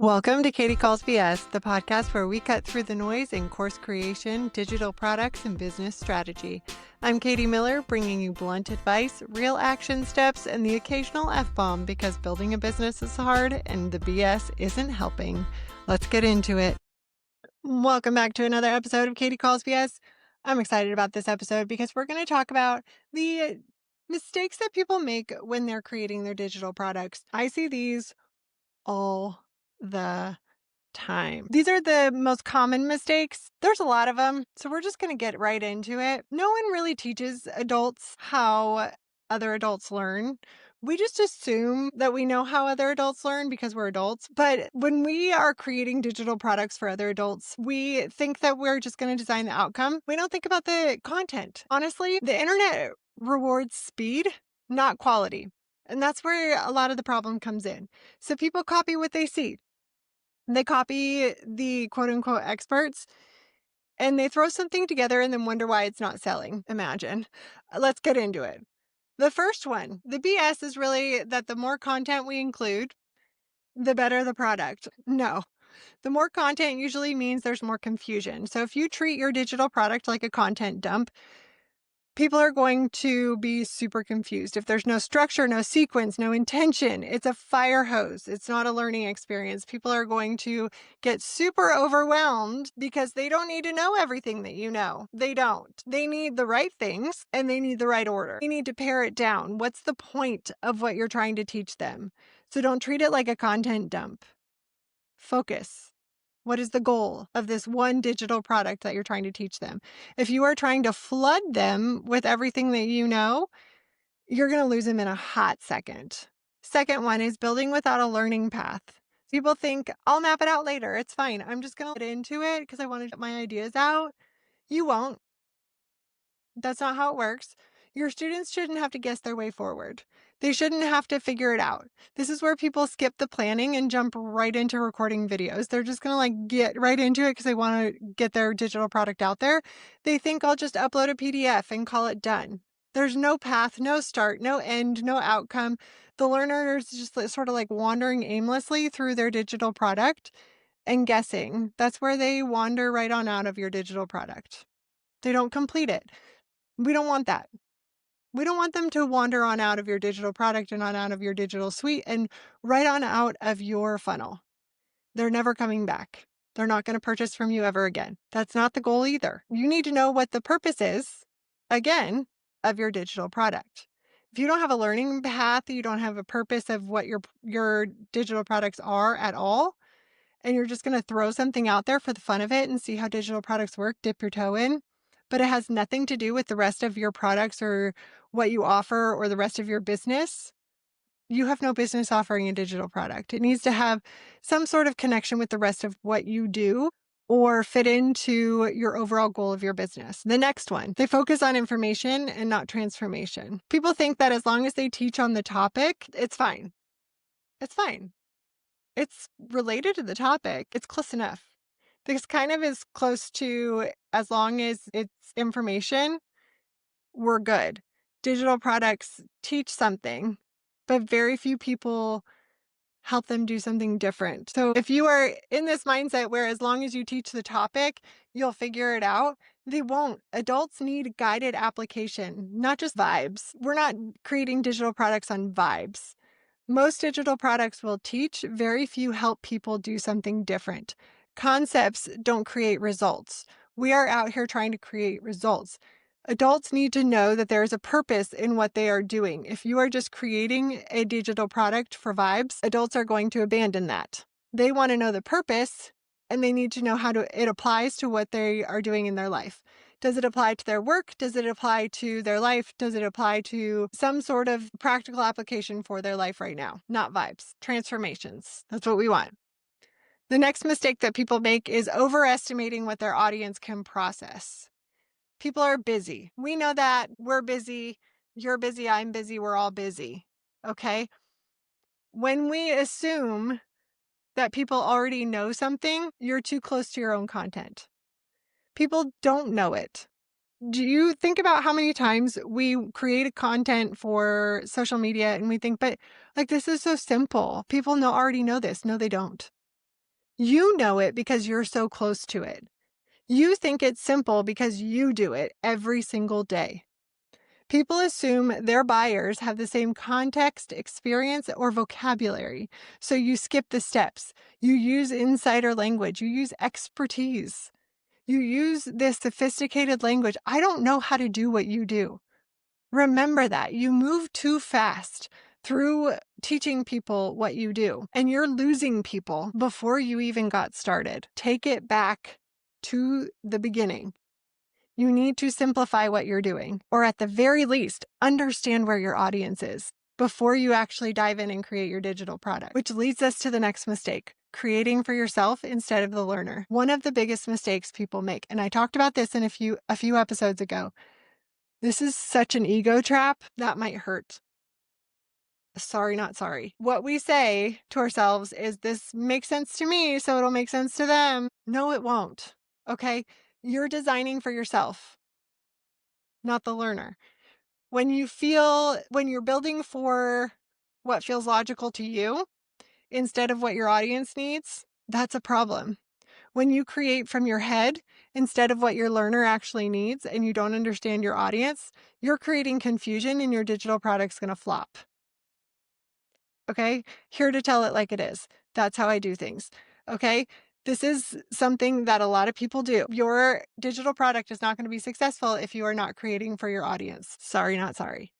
Welcome to Katy Calls BS, the podcast where we cut through the noise in course creation, digital products, and business strategy. I'm Katy Miller, bringing you blunt advice, real action steps, and the occasional F-bomb because building a business is hard and the BS isn't helping. Let's get into it. Welcome back to another episode of Katy Calls BS. I'm excited about this episode because we're going to talk about the mistakes that people make when they're creating their digital products. I see these all the time. These are the most common mistakes. There's a lot of them, so we're just going to get right into it. No one really teaches adults how other adults learn. We just assume that we know how other adults learn because we're adults. But when we are creating digital products for other adults, we think that we're just going to design the outcome. We don't think about the content. Honestly, the internet rewards speed, not quality. And that's where a lot of the problem comes in. So people copy what they see. They copy the quote unquote experts and they throw something together and then wonder why it's not selling. Imagine. Let's get into it. The first one, the BS is really that the more content we include, the better the product. No, the more content usually means there's more confusion. So if you treat your digital product like a content dump, people are going to be super confused. If there's no structure, no sequence, no intention, it's a fire hose. It's not a learning experience. People are going to get super overwhelmed because they don't need to know everything that you know. They don't. They need the right things and they need the right order. You need to pare it down. What's the point of what you're trying to teach them? So don't treat it like a content dump. Focus. What is the goal of this one digital product that you're trying to teach them? If you are trying to flood them with everything that you know, you're going to lose them in a hot second. Second one is building without a learning path. People think, I'll map it out later. It's fine. I'm just going to get into it because I want to get my ideas out. You won't. That's not how it works. Your students shouldn't have to guess their way forward. They shouldn't have to figure it out. This is where people skip the planning and jump right into recording videos. They're just going to get right into it because they want to get their digital product out there. They think I'll just upload a PDF and call it done. There's no path, no start, no end, no outcome. The learner is just sort of wandering aimlessly through their digital product and guessing. That's where they wander right on out of your digital product. They don't complete it. We don't want that. We don't want them to wander on out of your digital product and on out of your digital suite and right on out of your funnel. They're never coming back. They're not going to purchase from you ever again. That's not the goal either. You need to know what the purpose is, again, of your digital product. If you don't have a learning path, you don't have a purpose of what your digital products are at all, and you're just going to throw something out there for the fun of it and see how digital products work, dip your toe in, but it has nothing to do with the rest of your products or what you offer or the rest of your business, you have no business offering a digital product. It needs to have some sort of connection with the rest of what you do or fit into your overall goal of your business. The next one, they focus on information and not transformation. People think that as long as they teach on the topic, it's fine. It's fine. It's related to the topic. It's close enough. This kind of is close to, as long as it's information, we're good. Digital products teach something, but very few people help them do something different. So if you are in this mindset where as long as you teach the topic, you'll figure it out, they won't. Adults need guided application, not just vibes. We're not creating digital products on vibes. Most digital products will teach, very few help people do something different. Concepts don't create results. We are out here trying to create results. Adults need to know that there is a purpose in what they are doing. If you are just creating a digital product for vibes, adults are going to abandon that. They want to know the purpose and they need to know how it applies to what they are doing in their life. Does it apply to their work? Does it apply to their life? Does it apply to some sort of practical application for their life right now? Not vibes, transformations. That's what we want. The next mistake that people make is overestimating what their audience can process. People are busy. We know that. We're busy. You're busy. I'm busy. We're all busy. Okay? When we assume that people already know something, you're too close to your own content. People don't know it. Do you think about how many times we create a content for social media and we think, but this is so simple. People already know this. No, they don't. You know it because you're so close to it. You think it's simple because you do it every single day. People assume their buyers have the same context, experience, or vocabulary. So you skip the steps. You use insider language. You use expertise. You use this sophisticated language. I don't know how to do what you do. Remember that. You move too fast through teaching people what you do, and you're losing people before you even got started. Take it back to the beginning. You need to simplify what you're doing, or at the very least, understand where your audience is before you actually dive in and create your digital product, which leads us to the next mistake, creating for yourself instead of the learner. One of the biggest mistakes people make, and I talked about this in a few episodes ago. This is such an ego trap that might hurt. Sorry, not sorry. What we say to ourselves is, this makes sense to me, so it'll make sense to them. No, it won't. Okay? You're designing for yourself, not the learner. When you're building for what feels logical to you instead of what your audience needs, that's a problem. When you create from your head instead of what your learner actually needs and you don't understand your audience, you're creating confusion and your digital product's going to flop. Okay? Here to tell it like it is. That's how I do things. Okay? This is something that a lot of people do. Your digital product is not going to be successful if you are not creating for your audience. Sorry, not sorry.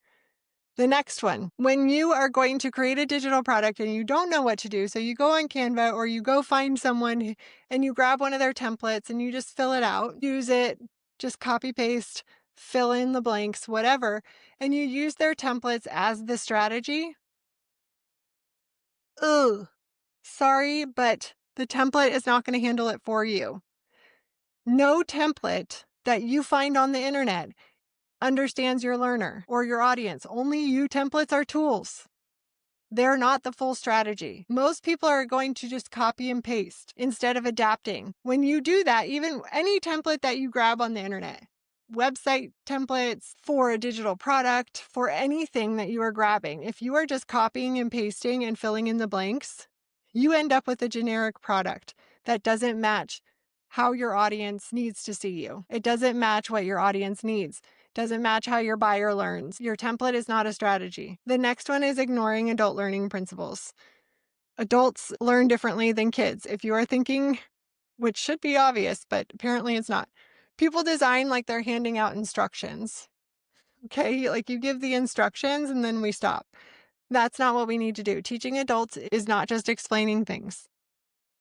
The next one, when you are going to create a digital product and you don't know what to do, so you go on Canva or you go find someone and you grab one of their templates and you just fill it out, use it, just copy paste, fill in the blanks, whatever, and you use their templates as the strategy. Ugh, sorry, but the template is not going to handle it for you. No template that you find on the internet understands your learner or your audience. Only you templates are tools. They're not the full strategy. Most people are going to just copy and paste instead of adapting. When you do that, even any template that you grab on the internet, website templates for a digital product, for anything that you are grabbing, if you are just copying and pasting and filling in the blanks, you end up with a generic product that doesn't match how your audience needs to see you. It doesn't match what your audience needs. Doesn't match how your buyer learns. Your template is not a strategy. The next one is ignoring adult learning principles. Adults learn differently than kids. If you are thinking, which should be obvious, but apparently it's not. People design like they're handing out instructions. Okay, like you give the instructions and then we stop. That's not what we need to do. Teaching adults is not just explaining things.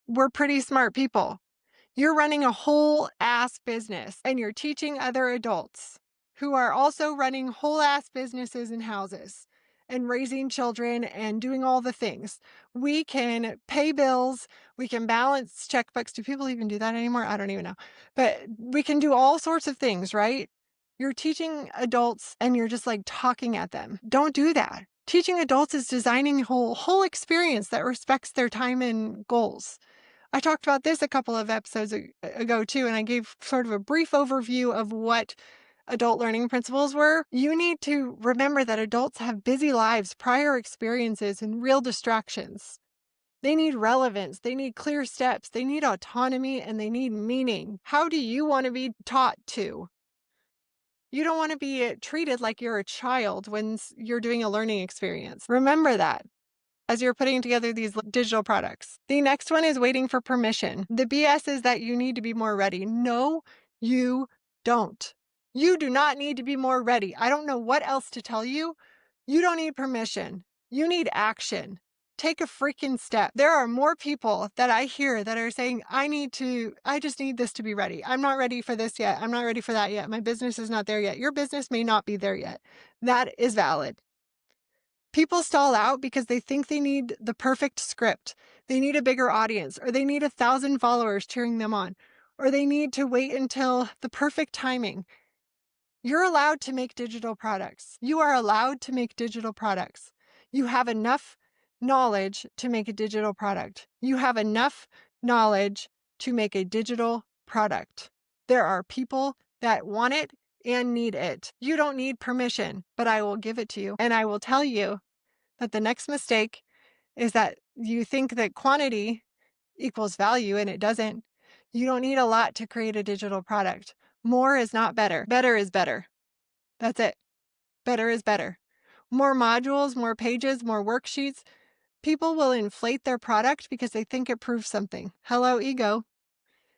We're pretty smart people. You're running a whole ass business and you're teaching other adults who are also running whole ass businesses and houses and raising children and doing all the things. We can pay bills. We can balance checkbooks. Do people even do that anymore? I don't even know. But we can do all sorts of things, right? You're teaching adults and you're just like talking at them. Don't do that. Teaching adults is designing a whole experience that respects their time and goals. I talked about this a couple of episodes ago too, and I gave sort of a brief overview of what adult learning principles were. You need to remember that adults have busy lives, prior experiences, and real distractions. They need relevance, they need clear steps, they need autonomy, and they need meaning. How do you want to be taught to? You don't want to be treated like you're a child when you're doing a learning experience. Remember that as you're putting together these digital products. The next one is waiting for permission. The BS is that you need to be more ready. No, you don't. You do not need to be more ready. I don't know what else to tell you. You don't need permission. You need action. Take a freaking step. There are more people that I hear that are saying, I just need this to be ready. I'm not ready for this yet. I'm not ready for that yet. My business is not there yet. Your business may not be there yet. That is valid. People stall out because they think they need the perfect script. They need a bigger audience, or they need 1,000 followers cheering them on, or they need to wait until the perfect timing. You're allowed to make digital products. You are allowed to make digital products. You have enough knowledge to make a digital product. You have enough knowledge to make a digital product. There are people that want it and need it. You don't need permission, but I will give it to you. And I will tell you that the next mistake is that you think that quantity equals value, and it doesn't. You don't need a lot to create a digital product. More is not better. Better is better. That's it. Better is better. More modules, more pages, more worksheets. People will inflate their product because they think it proves something. Hello, ego.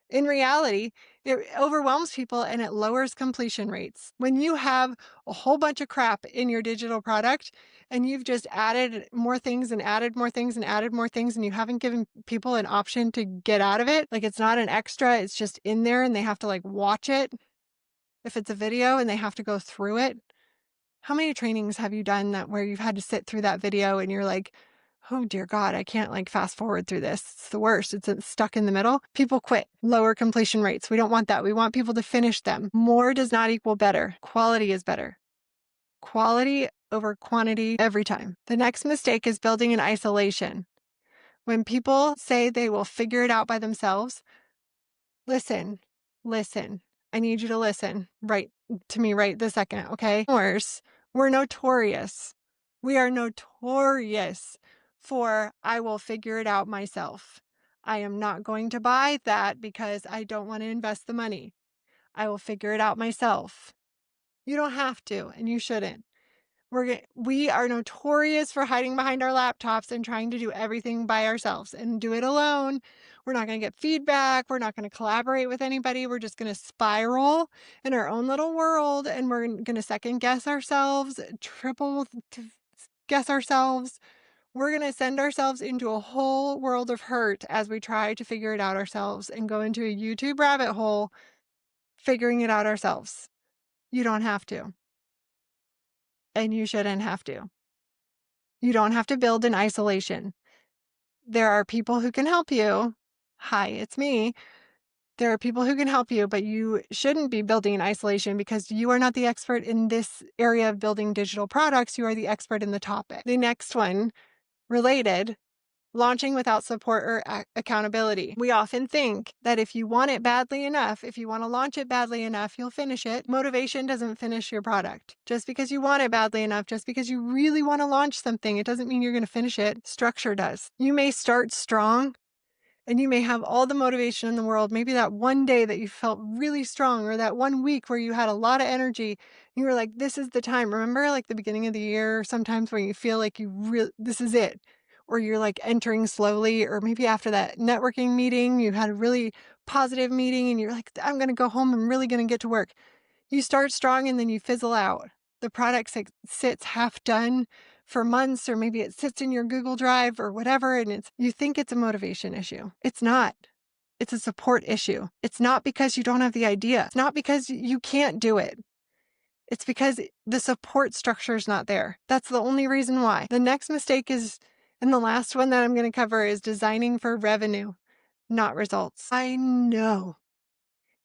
In reality, it overwhelms people and it lowers completion rates. When you have a whole bunch of crap in your digital product and you've just added more things and added more things and added more things, and you haven't given people an option to get out of it, like it's not an extra, it's just in there and they have to like watch it. If it's a video and they have to go through it. How many trainings have you done that where you've had to sit through that video and you're like, oh dear God, I can't like fast forward through this. It's the worst. It's stuck in the middle. People quit. Lower completion rates. We don't want that. We want people to finish them. More does not equal better. Quality is better. Quality over quantity every time. The next mistake is building in isolation. When people say they will figure it out by themselves, listen. I need you to listen right to me right this second, okay? We're notorious. We are notorious for I will figure it out myself. I am not going to buy that because I don't want to invest the money. I will figure it out myself. You don't have to, and you shouldn't. We are notorious for hiding behind our laptops and trying to do everything by ourselves and do it alone. We're not going to get feedback. We're not going to collaborate with anybody. We're just going to spiral in our own little world, and we're going to second guess ourselves, guess ourselves. We're going to send ourselves into a whole world of hurt as we try to figure it out ourselves and go into a YouTube rabbit hole figuring it out ourselves. You don't have to. And you shouldn't have to. You don't have to build in isolation. There are people who can help you. Hi, it's me. There are people who can help you, but you shouldn't be building in isolation because you are not the expert in this area of building digital products. You are the expert in the topic. The next one, related, launching without support or accountability. We often think that if you want it badly enough, if you want to launch it badly enough, you'll finish it. Motivation doesn't finish your product. Just because you want it badly enough, just because you really want to launch something, it doesn't mean you're going to finish it. Structure does. You may start strong and you may have all the motivation in the world. Maybe that one day that you felt really strong, or that one week where you had a lot of energy, you were like, this is the time. Remember like the beginning of the year, sometimes when you feel like this is it. Or you're like entering slowly, or maybe after that networking meeting, you had a really positive meeting and you're like, I'm going to go home. I'm really going to get to work. You start strong and then you fizzle out. The product sits half done for months, or maybe it sits in your Google Drive or whatever. And you think it's a motivation issue. It's not. It's a support issue. It's not because you don't have the idea. It's not because you can't do it. It's because the support structure is not there. That's the only reason why. The next mistake is, and the last one that I'm going to cover, is designing for revenue, not results. I know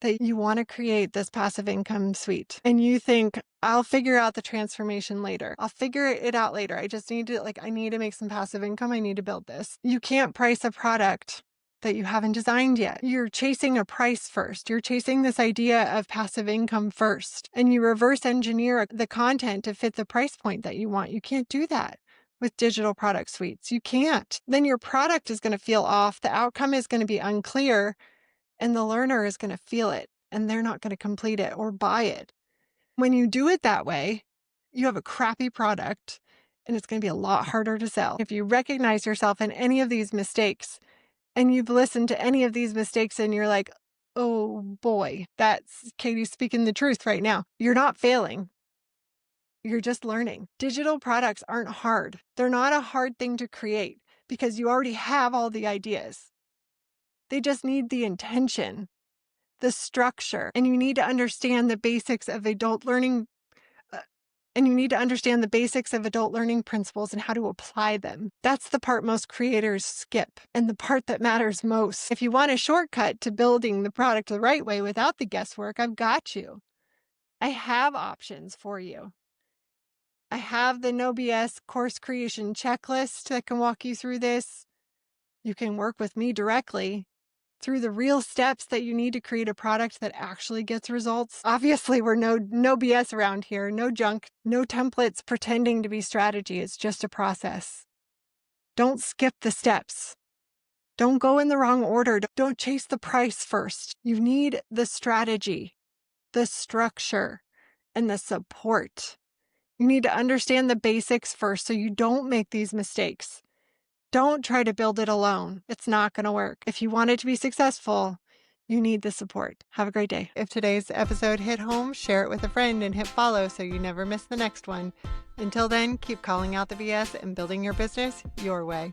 that you want to create this passive income suite and you think, I'll figure out the transformation later. I'll figure it out later. I just need to, I need to make some passive income. I need to build this. You can't price a product that you haven't designed yet. You're chasing a price first. You're chasing this idea of passive income first, and you reverse engineer the content to fit the price point that you want. You can't do that with digital product suites. You can't. Then your product is going to feel off. The outcome is going to be unclear, and the learner is going to feel it, and they're not going to complete it or buy it. When you do it that way, you have a crappy product, and it's going to be a lot harder to sell. If you recognize yourself in any of these mistakes, and you've listened to any of these mistakes and you're like, oh boy, that's Katy speaking the truth right now. You're not failing. You're just learning. Digital products aren't hard. They're not a hard thing to create because you already have all the ideas. They just need the intention, the structure, and you need to understand the basics of adult learning principles and how to apply them. That's the part most creators skip, and the part that matters most. If you want a shortcut to building the product the right way without the guesswork, I've got you. I have options for you. I have the No BS course creation checklist that can walk you through this. You can work with me directly through the real steps that you need to create a product that actually gets results. Obviously, we're no BS around here, no junk, no templates pretending to be strategy. It's just a process. Don't skip the steps. Don't go in the wrong order. Don't chase the price first. You need the strategy, the structure, and the support. You need to understand the basics first so you don't make these mistakes. Don't try to build it alone. It's not going to work. If you want it to be successful, you need the support. Have a great day. If today's episode hit home, share it with a friend and hit follow so you never miss the next one. Until then, keep calling out the BS and building your business your way.